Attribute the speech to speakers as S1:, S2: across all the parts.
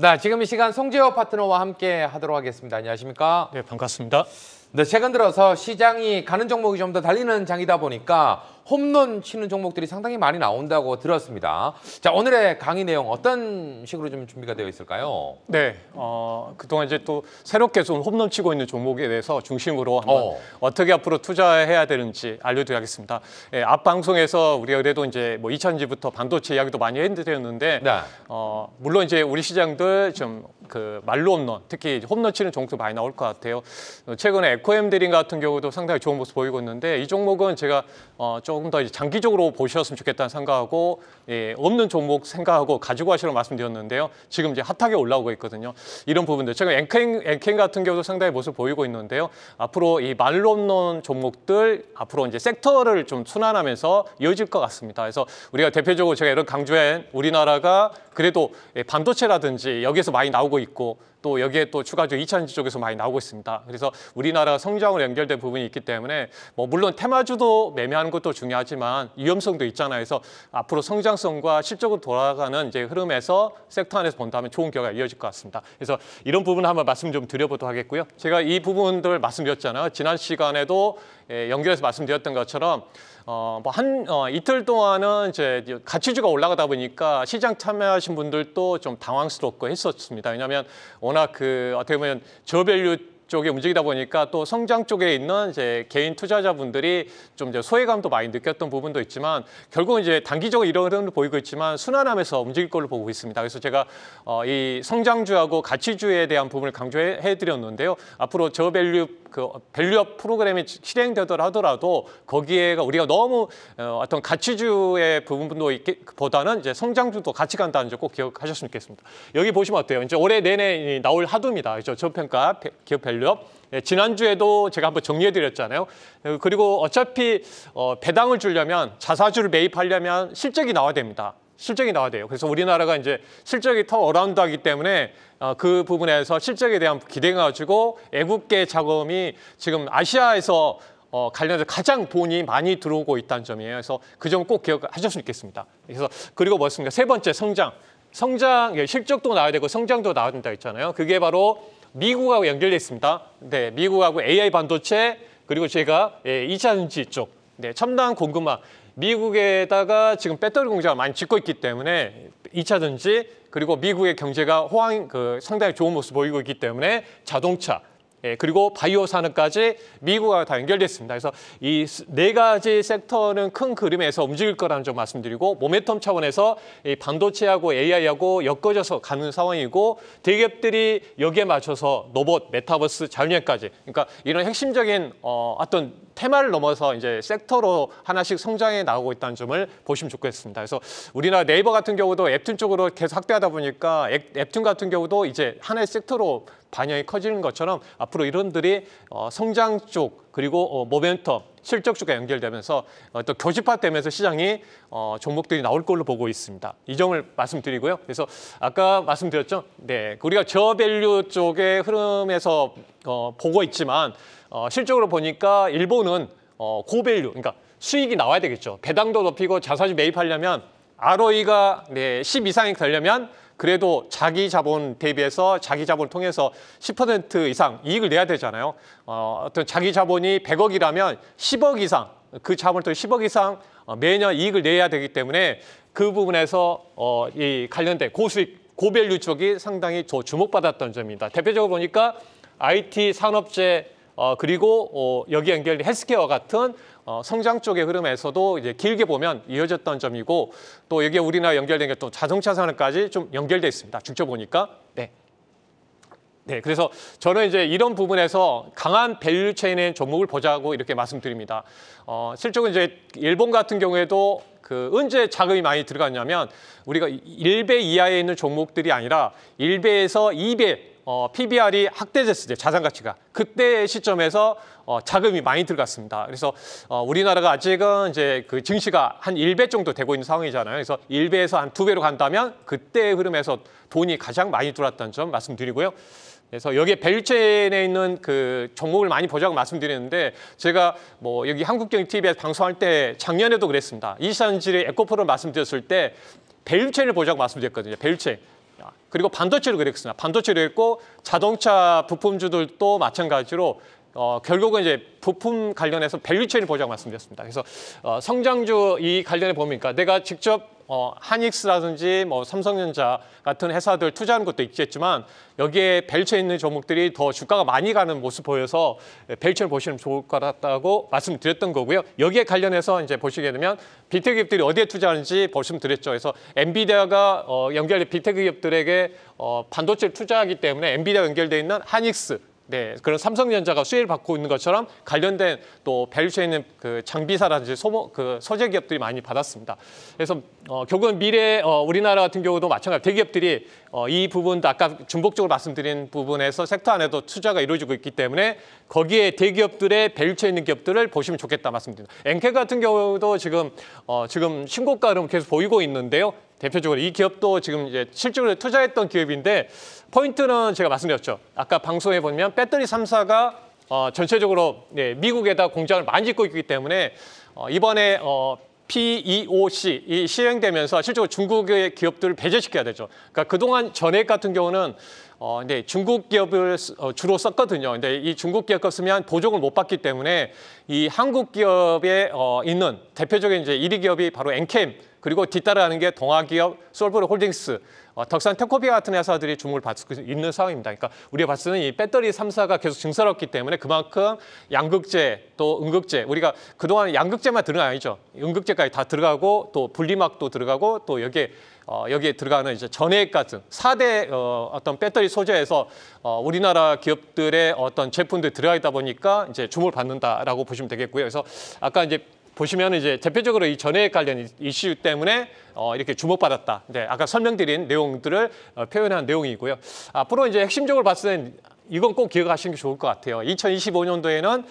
S1: 네, 지금 이 시간 송재호 파트너와 함께 하도록 하겠습니다. 안녕하십니까?
S2: 네, 반갑습니다.
S1: 네, 최근 들어서 시장이 가는 종목이 좀 더 달리는 장이다 보니까 홈런 치는 종목들이 상당히 많이 나온다고 들었습니다. 자, 오늘의 강의 내용 어떤 식으로 좀 준비가 되어 있을까요?
S2: 네, 그동안 이제 또 새롭게 좀 홈런 치고 있는 종목에 대해서 중심으로 한번 어떻게 앞으로 투자해야 되는지 알려드리겠습니다. 예, 앞 방송에서 우리가 그래도 이제 뭐 2000년부터 반도체 이야기도 많이 해드렸는데,
S1: 네.
S2: 물론 이제 우리 시장들 좀 그 말로 홈런, 특히 홈런 치는 종목도 많이 나올 것 같아요. 최근에 에코엠드림 같은 경우도 상당히 좋은 모습 보이고 있는데, 이 종목은 제가 조금 더 이제 장기적으로 보셨으면 좋겠다는 생각하고, 예, 없는 종목 생각하고 가지고 가시라고 말씀드렸는데요. 지금 이제 핫하게 올라오고 있거든요. 이런 부분들, 제가 엔캔 같은 경우도 상당히 모습 보이고 있는데요. 앞으로 이 말로 홈런 종목들 앞으로 이제 섹터를 좀 순환하면서 이어질 것 같습니다. 그래서 우리가 대표적으로 제가 이런 강조한 우리나라가 그래도 반도체라든지 여기에서 많이 나오고 있고, 또 여기에 또 추가적으로 2차전지 쪽에서 많이 나오고 있습니다. 그래서 우리나라 성장으로 연결된 부분이 있기 때문에 뭐 물론 테마주도 매매하는 것도 중요하지만 위험성도 있잖아요. 그래서 앞으로 성장성과 실적으로 돌아가는 이제 흐름에서 섹터 안에서 본다면 좋은 결과가 이어질 것 같습니다. 그래서 이런 부분 한번 말씀 좀 드려보도록 하겠고요. 제가 이 부분들 말씀드렸잖아요. 지난 시간에도 연결해서 말씀드렸던 것처럼 이틀 동안은 이제 가치주가 올라가다 보니까 시장 참여하신 분들도 좀 당황스럽고 했었습니다. 왜냐하면 워낙 어떻게 보면 저밸류 쪽에 움직이다 보니까 또 성장 쪽에 있는 이제 개인 투자자분들이 좀 이제 소외감도 많이 느꼈던 부분도 있지만, 결국은 이제 단기적으로 이런 흐름도 보이고 있지만 순환하면서 움직일 걸로 보고 있습니다. 그래서 제가 이 성장주하고 가치주에 대한 부분을 강조해 드렸는데요. 앞으로 저밸류 밸류업 프로그램이 실행되더라도 거기에가 우리가 너무 어떤 가치주의 부분도 보다는 이제 성장주도 같이 간다는 점 꼭 기억하셨으면 좋겠습니다. 여기 보시면 어때요? 이제 올해 내내 나올 하두입니다. 그렇죠? 저평가 기업 밸류업. 지난주에도 제가 한번 정리해드렸잖아요. 그리고 어차피 배당을 주려면, 자사주를 매입하려면 실적이 나와야 됩니다. 실적이 나와야 돼요. 그래서 우리나라가 이제 실적이 더 어라운드하기 때문에 그 부분에서 실적에 대한 기대가 가지고 애국계 자금이 지금 아시아에서 관련해서 가장 돈이 많이 들어오고 있다는 점이에요. 그래서 그 점 꼭 기억하셨으면 좋겠습니다. 그래서 그리고 뭐였습니까? 세 번째, 성장, 실적도 나와야 되고 성장도 나와야 된다 했잖아요. 그게 바로 미국하고 연결돼 있습니다. 네, 미국하고 AI 반도체, 그리고 제가 2차전지 쪽, 네, 첨단 공급망. 미국에다가 지금 배터리 공장을 많이 짓고 있기 때문에 2차전지, 그리고 미국의 경제가 상당히 좋은 모습 보이고 있기 때문에 자동차, 그리고 바이오 산업까지 미국과 다 연결됐습니다. 그래서 이 네 가지 섹터는 큰 그림에서 움직일 거라는 점 말씀드리고, 모멘텀 차원에서 이 반도체하고 AI하고 엮어져서 가는 상황이고, 대기업들이 여기에 맞춰서 로봇, 메타버스, 자율주행까지, 그러니까 이런 핵심적인 어떤 테마를 넘어서 이제 섹터로 하나씩 성장해 나오고 있다는 점을 보시면 좋겠습니다. 그래서 우리나라 네이버 같은 경우도 앱툰 쪽으로 계속 확대하다 보니까 앱툰 같은 경우도 이제 하나의 섹터로 반영이 커지는 것처럼 앞으로 이런들이 성장 쪽, 그리고 모멘텀, 실적 쪽과 연결되면서 또 교집합되면서 시장이 종목들이 나올 걸로 보고 있습니다. 이 점을 말씀드리고요. 그래서 아까 말씀드렸죠. 네, 우리가 저밸류 쪽의 흐름에서 보고 있지만 실적으로 보니까 일본은 고밸류, 그러니까 수익이 나와야 되겠죠. 배당도 높이고 자사주 매입하려면 ROE가 10 이상이 되려면 그래도 자기 자본 대비해서 자기 자본을 통해서 10% 이상 이익을 내야 되잖아요. 어떤 자기 자본이 100억이라면 10억 이상, 그 자본을 통해 10억 이상 매년 이익을 내야 되기 때문에 그 부분에서 이 관련된 고수익, 고밸류 쪽이 상당히 주목받았던 점입니다. 대표적으로 보니까 IT 산업재, 그리고 여기 연결된 헬스케어와 같은 성장 쪽의 흐름에서도 이제 길게 보면 이어졌던 점이고, 또 여기에 우리나라 연결된 게 또 자동차 산업까지 좀 연결돼 있습니다. 직접 보니까. 네. 네, 그래서 저는 이제 이런 부분에서 강한 밸류 체인의 종목을 보자고 이렇게 말씀드립니다. 실적은 이제 일본 같은 경우에도 언제 자금이 많이 들어갔냐면, 우리가 1배 이하에 있는 종목들이 아니라 1배에서 2배 PBR이 확대됐을 때, 자산 가치가 그때 시점에서 자금이 많이 들어갔습니다. 그래서 우리나라가 아직은 이제 그 증시가 한 1배 정도 되고 있는 상황이잖아요. 그래서 1배에서 한 2배로 간다면 그때의 흐름에서 돈이 가장 많이 들어왔다는 점 말씀드리고요. 그래서 여기에 밸류체인에 있는 그 종목을 많이 보자고 말씀드렸는데, 제가 뭐 여기 한국경제TV에서 방송할 때 작년에도 그랬습니다. 이산질의 에코프로 말씀드렸을 때 밸류체인을 보자고 말씀드렸거든요. 밸류체인. 그리고 반도체를 그랬습니다. 반도체를 했고 자동차 부품주들도 마찬가지로 결국은 이제 부품 관련해서 밸류체인을 보자고 말씀드렸습니다. 그래서 성장주 이 관련해 보니까 내가 직접 하닉스라든지 뭐 삼성전자 같은 회사들 투자하는 것도 있겠지만 여기에 밸류체에 있는 종목들이 더 주가가 많이 가는 모습 보여서 밸류체를 보시면 좋을 것 같다고 말씀드렸던 거고요. 여기에 관련해서 이제 보시게 되면 빅테크 기업들이 어디에 투자하는지 말씀드렸죠. 그래서 엔비디아가 연결된 빅테크 기업들에게 반도체를 투자하기 때문에 엔비디아 연결돼 있는 하닉스 네, 그런 삼성전자가 수혜를 받고 있는 것처럼 관련된 또 밸류체에 있는 그 장비사라든지 소재 기업들이 많이 받았습니다. 그래서 결국은 미래 우리나라 같은 경우도 마찬가지로 대기업들이 이 부분도 아까 중복적으로 말씀드린 부분에서 섹터 안에도 투자가 이루어지고 있기 때문에 거기에 대기업들의 밸류체에 있는 기업들을 보시면 좋겠다 말씀드립니다. 엔캐 같은 경우도 지금 신고가를 계속 보이고 있는데요. 대표적으로 이 기업도 지금 이제 실적으로 투자했던 기업인데 포인트는 제가 말씀드렸죠. 아까 방송에 보면 배터리 3사가 전체적으로 미국에다 공장을 많이 짓고 있기 때문에 이번에 PEOC 이 시행되면서 실제로 중국의 기업들을 배제시켜야 되죠. 그러니까 그동안 전액 같은 경우는 중국 기업을 주로 썼거든요. 근데 이 중국 기업 거 쓰면 보조금을 못 받기 때문에 이 한국 기업에 있는 대표적인 이제 1위 기업이 바로 엔캠 그리고 뒤따라하는 게 동아기업, 솔브로 홀딩스, 덕산 테코피아 같은 회사들이 주목을 받고 있는 상황입니다. 그러니까 우리가 봤을 때는 이 배터리 3사가 계속 증설했기 때문에 그만큼 양극재 또 음극재 우리가 그동안 양극재만 들은 게 아니죠. 음극재까지 다 들어가고 또 분리막도 들어가고 또 여기에 들어가는 이제 전해액 같은 4대 어떤 배터리 소재에서 우리나라 기업들의 어떤 제품들이 들어가 있다 보니까 이제 주목을 받는다라고 보시면 되겠고요. 그래서 아까 이제 보시면 이제 대표적으로 이 전해액 관련 이슈 때문에 이렇게 주목받았다. 네, 아까 설명드린 내용들을 표현한 내용이고요. 앞으로 이제 핵심적으로 봤을 때는 이건 꼭 기억하시는 게 좋을 것 같아요. 2025년도에는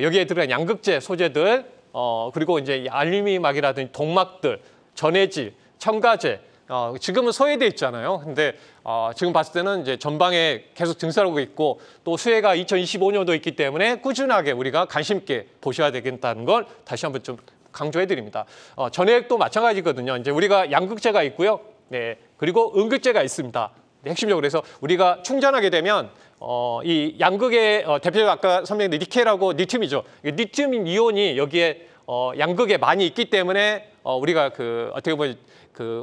S2: 여기에 들어간 양극재 소재들 그리고 이제 알루미늄막이라든지 동막들, 전해질, 첨가제 지금은 소외돼 있잖아요. 근데 지금 봤을 때는 이제 전방에 계속 증설하고 있고 또 수혜가 2025년도 있기 때문에 꾸준하게 우리가 관심 있게 보셔야 되겠다는 걸 다시 한번 좀 강조해 드립니다. 전해액도 마찬가지거든요. 이제 우리가 양극재가 있고요. 네. 그리고 음극재가 있습니다. 네, 핵심적으로 그래서 우리가 충전하게 되면 이 양극의 대표적으로 아까 설명드린 니켈하고 리튬이죠. 리튬 이온이 여기에 양극에 많이 있기 때문에 우리가 어떻게 보면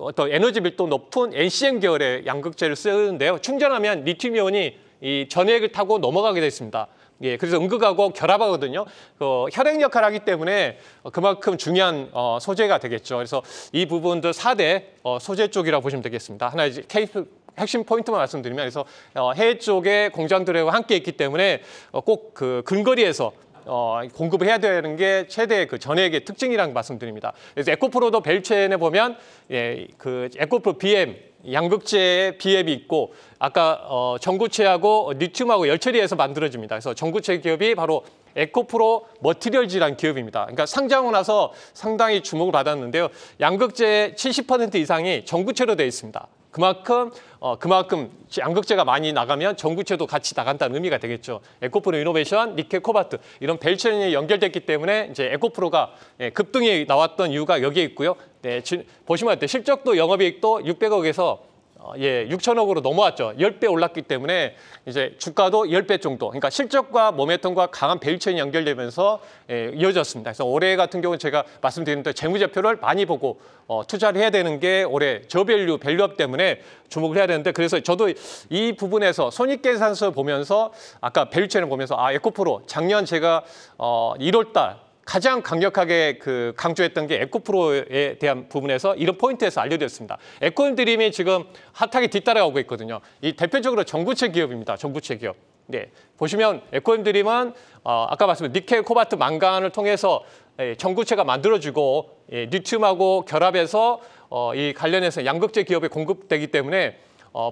S2: 어떤 에너지 밀도 높은 NCM 계열의 양극재를 쓰는데요. 충전하면 리튬 이온이 이 전해액을 타고 넘어가게 돼 있습니다. 예, 그래서 음극하고 결합하거든요. 혈액 역할을 하기 때문에 그만큼 중요한 소재가 되겠죠. 그래서 이 부분도 4대 소재 쪽이라고 보시면 되겠습니다. 하나 이제 케이스 핵심 포인트만 말씀드리면 그래서 해외 쪽의 공장들과 함께 있기 때문에 꼭 근거리에서 공급을 해야 되는 게 최대의 전액의 특징이라는 말씀드립니다. 그래서 에코프로도 밸류체인에 보면 에코프로 BM 양극재의 BM이 있고 아까 전구체하고 리튬하고 열처리해서 만들어집니다. 그래서 전구체 기업이 바로 에코프로 머티리얼즈라는 기업입니다. 그러니까 상장하고 나서 상당히 주목을 받았는데요. 양극재 70% 이상이 전구체로 되어 있습니다. 그만큼 양극재가 많이 나가면 전구체도 같이 나간다는 의미가 되겠죠. 에코프로 이노베이션, 니켈 코발트 이런 밸류체인이 연결됐기 때문에 이제 에코프로가 급등이 나왔던 이유가 여기에 있고요. 네, 보시면 어때요? 실적도 영업이익도 600억에서 6천억으로 넘어왔죠. 10배 올랐기 때문에 이제 주가도 10배 정도. 그러니까 실적과 모멘텀과 강한 밸류체인이 연결되면서 이어졌습니다. 그래서 올해 같은 경우는 제가 말씀드렸는데 재무제표를 많이 보고 투자를 해야 되는 게 올해 저밸류, 밸류업 때문에 주목을 해야 되는데 그래서 저도 이 부분에서 손익계산서 보면서 아까 밸류체인을 보면서 에코프로 작년 제가 1월 달 가장 강력하게 강조했던 게 에코프로에 대한 부분에서 이런 포인트에서 알려드렸습니다. 에코드림이 지금 핫하게 뒤따라가고 있거든요. 이 대표적으로 전구체 기업입니다. 전구체 기업. 네, 보시면 에코드림은 아까 말씀드린 니켈, 코발트, 망간을 통해서 전구체가 만들어지고 리튬하고 결합해서 이 관련해서 양극재 기업에 공급되기 때문에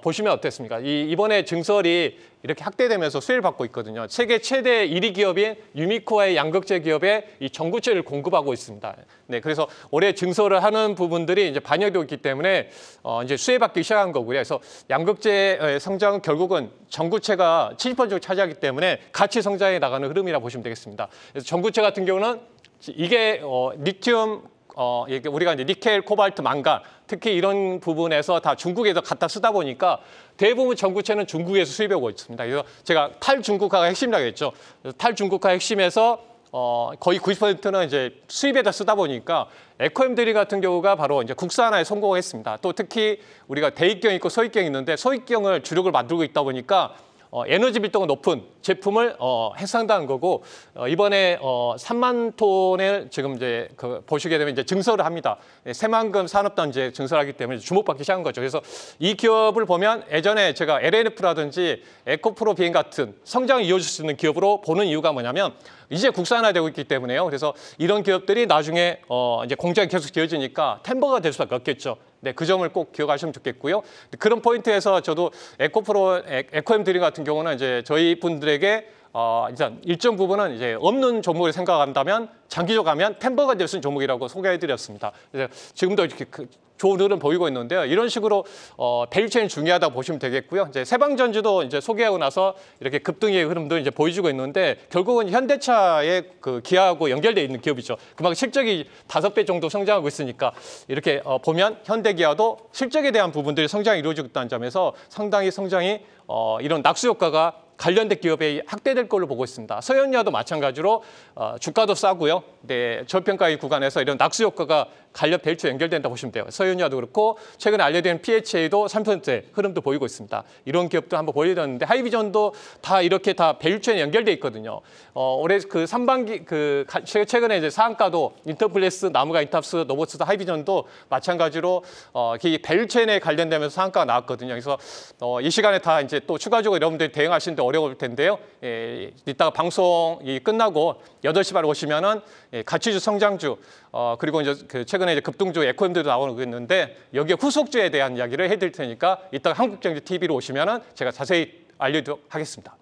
S2: 보시면 어땠습니까? 이번에 증설이 이렇게 확대되면서 수혜를 받고 있거든요. 세계 최대 1위 기업인 유미코아의 양극재 기업에 이 전구체를 공급하고 있습니다. 네, 그래서 올해 증설을 하는 부분들이 이제 반영되고 있기 때문에 이제 수혜받기 시작한 거고요. 그래서 양극재의 성장은 결국은 전구체가 70% 정도 차지하기 때문에 같이 성장해 나가는 흐름이라고 보시면 되겠습니다. 그래서 전구체 같은 경우는 이게 리튬 이게 우리가 이제 니켈, 코발트, 망간 특히 이런 부분에서 다 중국에서 갖다 쓰다 보니까 대부분 전구체는 중국에서 수입하고 있습니다. 그래서 제가 탈중국화가 핵심이라고 했죠. 탈중국화 핵심에서 거의 90%는 이제 수입에다 쓰다 보니까 에코엠드리 같은 경우가 바로 이제 국산화에 성공했습니다. 또 특히 우리가 대입경이 있고 소입경이 있는데 소입경을 주력을 만들고 있다 보니까 에너지 밀도가 높은 제품을 해상당한 거고 이번에 3만 톤을 지금 이제 보시게 되면 이제 증설을 합니다. 새만금 산업단지에 증설하기 때문에 주목받기 시작한 거죠. 그래서 이 기업을 보면 예전에 제가 LNF라든지 에코프로 비행 같은 성장을 이어줄 수 있는 기업으로 보는 이유가 뭐냐면 이제 국산화되고 있기 때문에요. 그래서 이런 기업들이 나중에 이제 공장이 계속 지어지니까 템버가 될 수밖에 없겠죠. 네, 그 점을 꼭 기억하시면 좋겠고요. 그런 포인트에서 저도 에코엠드림 같은 경우는 이제 저희 분들에게 일단 일정 부분은 이제 없는 종목을 생각한다면 장기적으로 가면 템버가 될 수 있는 종목이라고 소개해드렸습니다. 그래서 지금도 이렇게 좋은 흐름 보이고 있는데요. 이런 식으로 밸류체인이 중요하다고 보시면 되겠고요. 이제 세방전지도 이제 소개하고 나서 이렇게 급등의 흐름도 이제 보여주고 있는데 결국은 현대차의 그 기아하고 연결돼 있는 기업이죠. 그만큼 실적이 5배 정도 성장하고 있으니까 이렇게 보면 현대기아도 실적에 대한 부분들이 성장이 이루어지고 있다는 점에서 상당히 성장이 이런 낙수 효과가 관련된 기업에 확대될 걸로 보고 있습니다. 서현야도 마찬가지로 주가도 싸고요. 네, 저평가의 구간에서 이런 낙수 효과가 관련 벨트에 연결된다고 보시면 돼요. 서현야도 그렇고 최근에 알려진 PHA도 3%의 흐름도 보이고 있습니다. 이런 기업도 한번 보여드렸는데 하이비전도 다 이렇게 다 벨트에 연결돼 있거든요. 올해 그 상반기 최근에 이제 상한가도 인터플레스, 나무가 인탑스, 노보스, 하이비전도 마찬가지로 이 벨트에 관련되면서 상한가가 나왔거든요. 그래서 이 시간에 다 이제 또 추가적으로 여러분들이 대응하시는데 어려울 텐데요. 이따가 방송이 끝나고 8시 반에 오시면은 가치주 성장주 그리고 이제 최근에 이제 급등주 에코엠들도 나오고 있는데 여기에 후속주에 대한 이야기를 해드릴 테니까 이따가 한국경제 TV로 오시면은 제가 자세히 알려드리도록 하겠습니다.